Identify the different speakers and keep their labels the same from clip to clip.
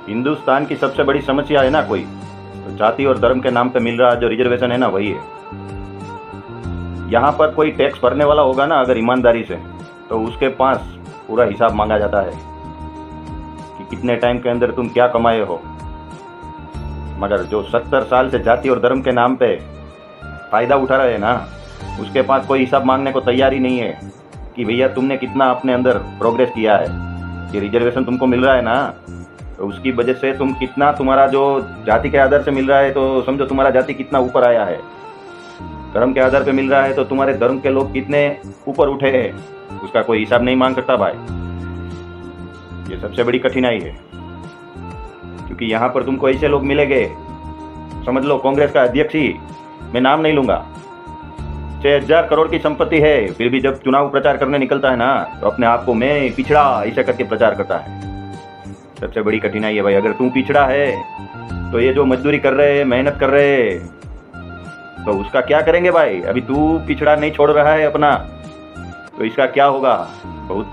Speaker 1: हिंदुस्तान की सबसे बड़ी समस्या है ना कोई, तो जाति और धर्म के नाम पे मिल रहा जो रिजर्वेशन है ना, वही है। यहाँ पर कोई टैक्स भरने वाला होगा ना अगर ईमानदारी से, तो उसके पास पूरा हिसाब मांगा जाता है कि कितने टाइम के अंदर तुम क्या कमाए हो। मगर जो 70 साल से जाति और धर्म के नाम पे फ़ायदा उठा रहे हैं ना, उसके पास कोई हिसाब मांगने को तैयार ही नहीं है कि भैया तुमने कितना अपने अंदर प्रोग्रेस किया है। ये रिजर्वेशन तुमको मिल रहा है ना, तो उसकी वजह से तुम कितना, तुम्हारा जो जाति के आधार से मिल रहा है तो समझो तुम्हारा जाति कितना ऊपर आया है। धर्म के आधार पे मिल रहा है तो तुम्हारे धर्म के लोग कितने ऊपर उठे हैं, उसका कोई हिसाब नहीं मांग सकता भाई। ये सबसे बड़ी कठिनाई है, क्योंकि यहाँ पर तुमको ऐसे लोग मिलेंगे, समझ लो कांग्रेस का अध्यक्ष ही, मैं नाम नहीं लूंगा, 6000 करोड़ की संपत्ति है, फिर भी जब चुनाव प्रचार करने निकलता है ना, तो अपने आप को मैं पिछड़ा ऐसा करके प्रचार करता है। सबसे बड़ी कठिनाई है भाई। अगर तू पिछड़ा है तो ये जो मजदूरी कर रहे हैं, मेहनत कर रहे हैं, तो उसका क्या करेंगे भाई। अभी तू पिछड़ा नहीं छोड़ रहा है अपना, तो इसका क्या होगा। बहुत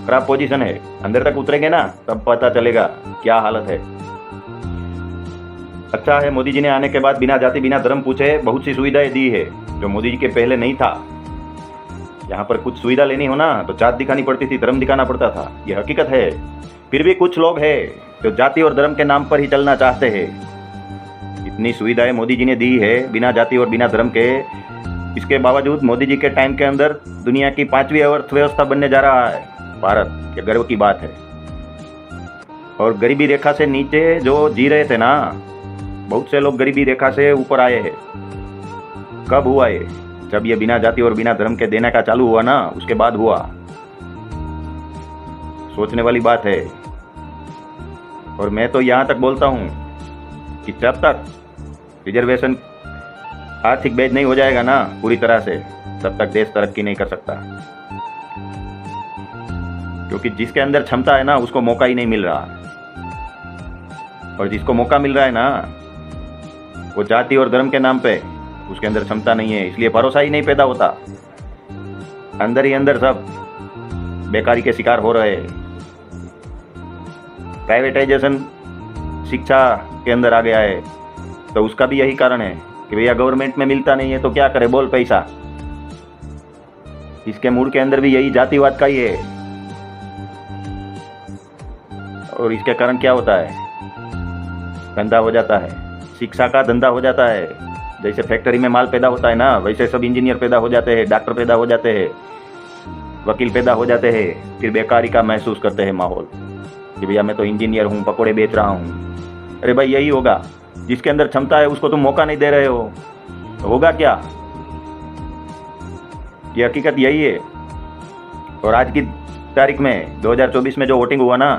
Speaker 1: खराब पोजीशन है। अंदर तक उतरेंगे ना तब पता चलेगा क्या हालत है। अच्छा है मोदी जी ने आने के बाद बिना जाति बिना धर्म पूछे बहुत सी सुविधाएं दी है, जो मोदी जी के पहले नहीं था। यहाँ पर कुछ सुविधा लेनी हो ना तो जात दिखानी पड़ती थी, धर्म दिखाना पड़ता था, ये हकीकत है। फिर भी कुछ लोग हैं जो जाति और धर्म के नाम पर ही चलना चाहते हैं। इतनी सुविधाएं मोदी जी ने दी है बिना जाति और बिना धर्म के, इसके बावजूद मोदी जी के टाइम के अंदर दुनिया की 5वीं अर्थव्यवस्था बनने जा रहा है भारत। ये गर्व की बात है। और गरीबी रेखा से नीचे जो जी रहे थे ना, बहुत से लोग गरीबी रेखा से ऊपर आए हैं। कब हुआ ये? जब ये बिना जाति और बिना धर्म के देने का चालू हुआ ना, उसके बाद हुआ। सोचने वाली बात है। और मैं तो यहाँ तक बोलता हूँ कि जब तक रिजर्वेशन आर्थिक बेज नहीं हो जाएगा ना पूरी तरह से, तब तक देश तरक्की नहीं कर सकता। क्योंकि जिसके अंदर क्षमता है ना, उसको मौका ही नहीं मिल रहा, और जिसको मौका मिल रहा है ना, वो जाति और धर्म के नाम पे उसके अंदर क्षमता नहीं है, इसलिए भरोसा ही नहीं पैदा होता। अंदर ही अंदर सब बेकारी के शिकार हो रहे हैं। प्राइवेटाइजेशन शिक्षा के अंदर आ गया है, तो उसका भी यही कारण है कि भैया गवर्नमेंट में मिलता नहीं है तो क्या करे, बोल पैसा। इसके मूड के अंदर भी यही जातिवाद का ही है। और इसके कारण क्या होता है, धंधा हो जाता है, शिक्षा का धंधा हो जाता है। जैसे फैक्ट्री में माल पैदा होता है ना, वैसे सब इंजीनियर पैदा हो जाते हैं, डॉक्टर पैदा हो जाते हैं, वकील पैदा हो जाते हैं। फिर बेकारी का महसूस करते हैं माहौल कि भैया मैं तो इंजीनियर हूँ, पकौड़े बेच रहा हूँ। अरे भाई यही होगा, जिसके अंदर क्षमता है उसको तुम मौका नहीं दे रहे हो, तो होगा क्या। ये हकीकत यही है। और आज की तारीख में 2024 में जो वोटिंग हुआ ना,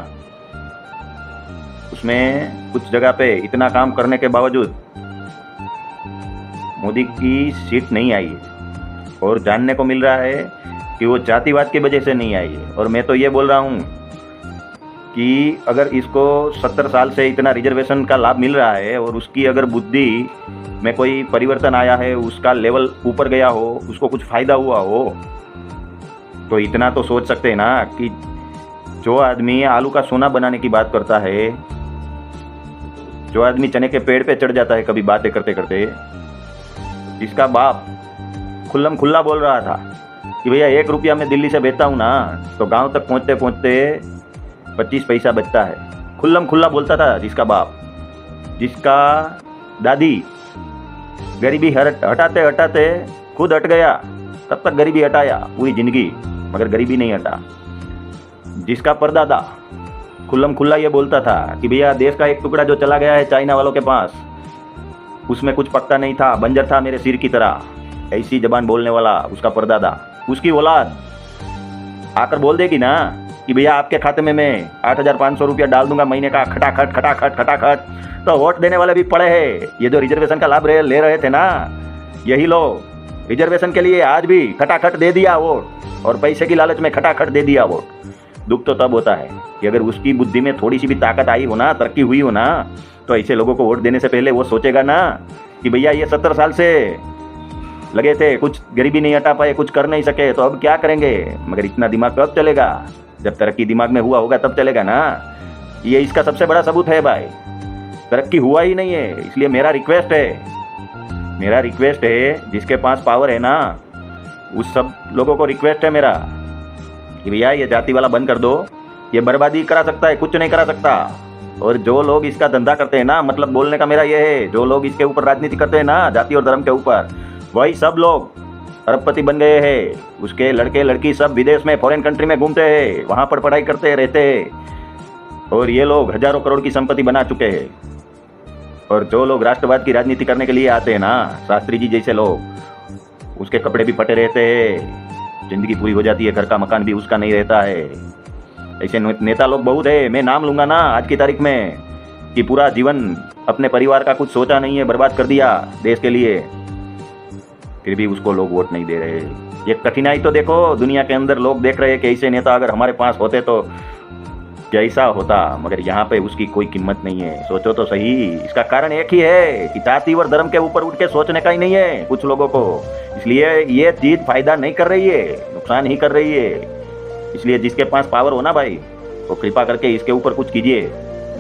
Speaker 1: उसमें कुछ जगह पे इतना काम करने के बावजूद मोदी की सीट नहीं आई है। और जानने को मिल रहा है कि वो जातिवाद की वजह से नहीं आई है। और मैं तो ये बोल रहा हूँ कि अगर इसको 70 साल से इतना रिजर्वेशन का लाभ मिल रहा है और उसकी अगर बुद्धि में कोई परिवर्तन आया है, उसका लेवल ऊपर गया हो, उसको कुछ फ़ायदा हुआ हो, तो इतना तो सोच सकते हैं ना कि जो आदमी आलू का सोना बनाने की बात करता है, जो आदमी चने के पेड़ पे चढ़ जाता है कभी बातें करते करते, जिसका बाप खुल्लम खुल्ला बोल रहा था कि भैया 1 रुपया मैं दिल्ली से भेजता हूँ ना, तो गांव तक पहुँचते पहुँचते 25 पैसा बचता है। खुल्लम खुल्ला बोलता था जिसका बाप। जिसका दादी गरीबी हटाते हटाते खुद हट गया, तब तक गरीबी हटाया पूरी ज़िंदगी, मगर गरीबी नहीं हटा। जिसका परदादा खुल्लम खुल्ला ये बोलता था कि भैया देश का एक टुकड़ा जो चला गया है चाइना वालों के पास, उसमें कुछ पकता नहीं था, बंजर था मेरे सिर की तरह, ऐसी जबान बोलने वाला उसका परदादा। उसकी औलाद आकर बोल देगी ना कि भैया आपके खाते में मैं 8500 रुपया डाल दूंगा महीने का, खटाखट खटाखट खटाखट, तो वोट देने वाले भी पड़े हैं। ये जो रिजर्वेशन का लाभ ले रहे थे ना, यही लोग रिजर्वेशन के लिए आज भी खटाखट दे दिया वोट, और पैसे की लालच में खटाखट दे दिया वोट। दुख तो तब होता है कि अगर उसकी बुद्धि में थोड़ी सी भी ताकत आई हो ना, तरक्की हुई हो ना, तो ऐसे लोगों को वोट देने से पहले वो सोचेगा ना कि भैया ये 70 साल से लगे थे, कुछ गरीबी नहीं हटा पाए, कुछ कर नहीं सके, तो अब क्या करेंगे। मगर इतना दिमाग कब चलेगा, जब तरक्की दिमाग में हुआ होगा तब चलेगा ना। ये इसका सबसे बड़ा सबूत है भाई। तरक्की हुआ ही नहीं है। इसलिए मेरा रिक्वेस्ट है जिसके पास पावर है ना, उस सब लोगों को रिक्वेस्ट है मेरा कि भैया ये जाति वाला बंद कर दो। ये बर्बादी करा सकता है, कुछ नहीं करा सकता। और जो लोग इसका धंधा करते हैं ना, मतलब बोलने का मेरा ये है, जो लोग इसके ऊपर राजनीति करते हैं ना, जाति और धर्म के ऊपर, वही सब लोग अरबपति बन गए हैं। उसके लड़के लड़की सब विदेश में, फॉरेन कंट्री में घूमते हैं, वहाँ पर पढ़ाई करते रहते हैं। और ये लोग हजारों करोड़ की संपत्ति बना चुके हैं। और जो लोग राष्ट्रवाद की राजनीति करने के लिए आते हैं ना, शास्त्री जी जैसे लोग, उसके कपड़े भी फटे रहते हैं, जिंदगी पूरी हो जाती है, घर का मकान भी उसका नहीं रहता है। ऐसे नेता लोग बहुत है। मैं नाम लूंगा ना आज की तारीख में कि पूरा जीवन अपने परिवार का कुछ सोचा नहीं है, बर्बाद कर दिया देश के लिए, फिर भी उसको लोग वोट नहीं दे रहे। ये कठिनाई तो देखो, दुनिया के अंदर लोग देख रहे हैं कि ऐसे नेता अगर हमारे पास होते तो कैसा होता, मगर यहाँ पे उसकी कोई कीमत नहीं है। सोचो तो सही। इसका कारण एक ही है कि जाति और धर्म के ऊपर उठ के सोचने का ही नहीं है कुछ लोगों को। इसलिए ये चीज फायदा नहीं कर रही है, नुकसान ही कर रही है। इसलिए जिसके पास पावर हो ना भाई, तो कृपा करके इसके ऊपर कुछ कीजिए,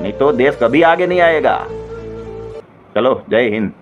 Speaker 1: नहीं तो देश कभी आगे नहीं आएगा। चलो, जय हिंद।